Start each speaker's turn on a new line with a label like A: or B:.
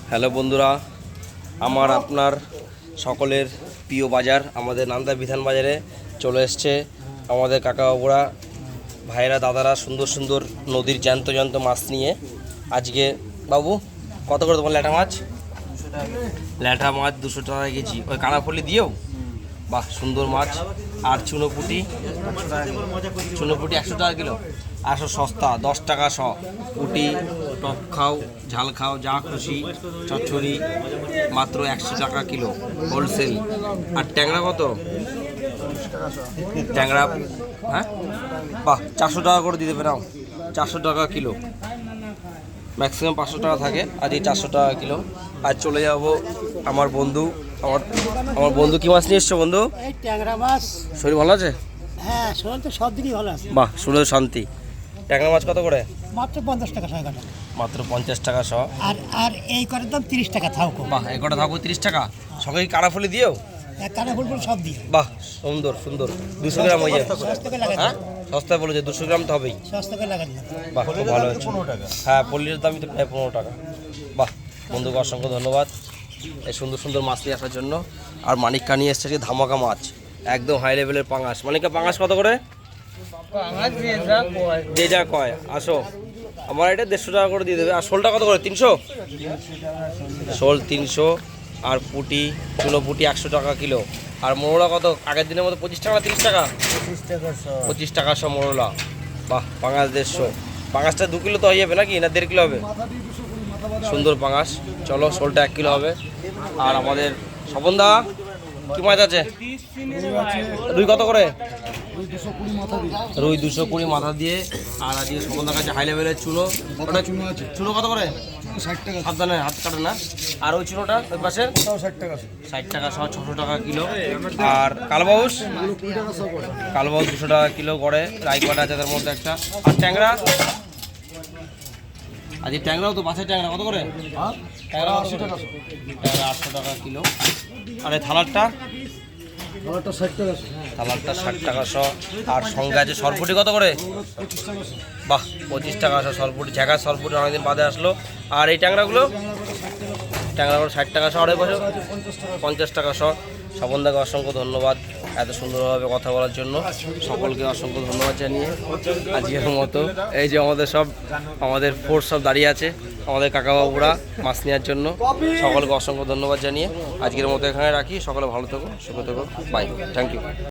A: Hello বন্ধুরা, আমার আপনার সকলের প্রিয় বাজার আমাদের নান্দা বিধান বাজারে চলে এসছে আমাদের কাকা বাবুরা, ভাইরা, দাদারা সুন্দর সুন্দর নদীর জ্যান্ত জ্যান্ত মাছ নিয়ে। আজকে বাবু কত করে তোমার ল্যাঠা মাছ? ল্যাঠা মাছ 200 টাকা কেজি। ওই কানাফলি দিয়েও বাহ, সুন্দর মাছ। আর চুনোপুটি 100 টাকা কিলো। আসো সস্তা, 10 টাকা শ। পুটি টক খাও, ঝাল খাও, যা খুশি, চচ্চড়ি মাত্র 100 টাকা কিলো হোলসেল। আর ট্যাংরা কত? ট্যাংরা হ্যাঁ বাহ, 400 টাকা করে দিতে পারাও। 400 টাকা কিলো, ম্যাক্সিমাম 500 টাকা থাকে, আজ এই 400 টাকা কিলো। আজ চলে যাব আমার বন্ধু, আমার বন্ধু কি মাছ নিয়ে এসছো বন্ধু?
B: এই ট্যাংরা মাছ।
A: শরীর ভালো আছে?
B: হ্যাঁ, শরীর তো সব দিকেই ভালো আছে।
A: বাহ, শুনে শান্তি। ট্যাংরা মাছ কত করে?
B: মাত্র 50 টাকা ছয় কাটা।
A: মাত্র 50 টাকা শ।
B: আর আর এই করে দাম 30 টাকা থাকো।
A: বাহ, এই কটা থাকবো 30 টাকা। সঙ্গে কানাফুলি দিয়েও
B: এক কানা ফুল সব দিয়ে।
A: বাহ, সুন্দর সুন্দর। 200 গ্রাম হয়ে যাবে।
B: সস্তাকে লাগাই
A: হ্যাঁ, সস্তায় বলেছে 200 গ্রাম তো হবেই।
B: সস্তাকে লাগাই।
A: বাহ, খুব ভালো হয়েছে। হ্যাঁ, পল্লীর দামই তো প্রায় 15 টাকা। বাহ, বন্ধুকে অসংখ্য ধন্যবাদ এই সুন্দর সুন্দর মাছ নিয়ে আসার জন্য। আর মানিকা নিয়ে এসছে ধামাকা মাছ, একদম হাই লেভেলের পাঙাশ। মানিকা পাঙাশ কত করে? যে যা কয়। আসো, আমার এটা 150 টাকা করে দিয়ে দেবে। আর শোলটা কত করে? 300 শোল 300। আর পুটি, চুনো পুটি 100 টাকা কিলো। আর মোরলা কত? আগের দিনের মতো 25 টাকা 30 টাকা? 25 টাকা সব মোরলা। বাহ, পাঙাশ 150। পাঙাশটা 2 কিলো তো হয়ে যাবে নাকি, না 1.5 কিলো হবে? সুন্দর পাঙাশ। চলো, শোলটা 1 কিলো হবে। আর আমাদের স্বপনদা কি মাছ আছে? রুই কত করে? রুই 220 মাথা দিয়ে। আর আজকে স্বপনদার কাছে হাই লেভেলের চুনো। ওটা চুনো কত করে?
B: 60 টাকা।
A: সাবধানে, হাত কাটে না। আর ওই চুনোটা ওই পাশে
B: 60 টাকা।
A: 60 টাকা সহ, 600 টাকা কিলো। আর কালবাউস 200 টাকা কিলো করে। রাইকটা আছে তার মধ্যে একটা। আর ট্যাংরা আজ এই ট্যাংরাও তো বাসের ট্যাংরা কত করে? ট্যাংরা 800 টাকা। ট্যাংরা 800 টাকা কিলো। আর এই থালারটা
B: 60 টাকা।
A: থালারটা 60 টাকা শ। আর সঙ্গে আছে সরপুটি কত করে? বাহ, 25 টাকা শ সরপুটি। ঝাঁকা সরপুটি অনেকদিন বাদে আসলো। আর এই ট্যাংরাগুলো 60 টাকা শ। আর বছর 50 টাকা শ। স্বপনদাকে অসংখ্য ধন্যবাদ এত সুন্দরভাবে কথা বলার জন্য। সকলকে অসংখ্য ধন্যবাদ জানিয়ে আজকের মতো এই যে আমাদের ফোর্স সব দাঁড়িয়ে আছে, আমাদের কাকাবাবুরা মাছ নেওয়ার জন্য। সকলকে অসংখ্য ধন্যবাদ জানিয়ে আজকের মতো এখানে রাখি। সকলে ভালো থেকো, সুখে থেকো। Bye, thank you.